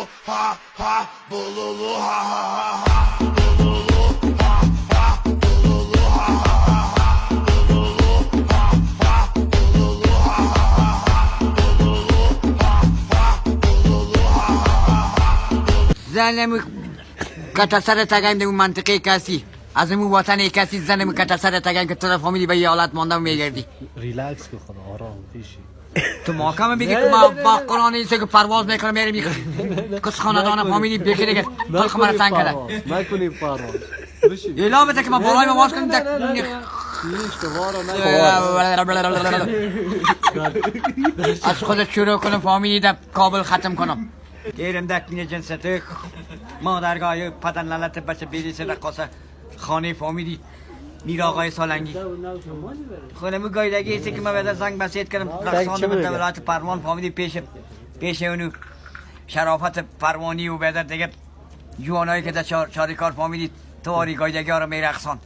bululu ha ha bululu ha ha ha bululu ha ha bululu ha ha ha bululu ha ha bululu ha ha ha bululu ha ha bululu ha ha. زنم کتا سر تگم در اون منطقه کسی از اون وطن کسی زنم کتا سر تگم که تو فامیلی به یه حالت ماندم میگردی ریلکس که خدا آرام پیشی تو محکمه بگی که ما با قرآن ایسه که پرواز میکنم میره میکنم کس خاندان فامیلی بگی دیگه تلخ مرا تنگ کرده نکنی پرواز اعلام بده که ما بالای ما باز کنیم از خودت شروع کنم فامیلی در کابل ختم کنم گیرم دکنی جنسته مادرگاه پدن لالت بچه بیریس رقاصه خانه فامیلی میر آقای سالنگی خودمو گایدگی ایسه که ما بیدر زنگ بسید کردم رقصان به ولایت پروان فامیلی پیش اونو شرافت پروانی و بیدر دیگه جوانایی که در چاریکار فامیلی تواری گایدگی ها رو می رقصان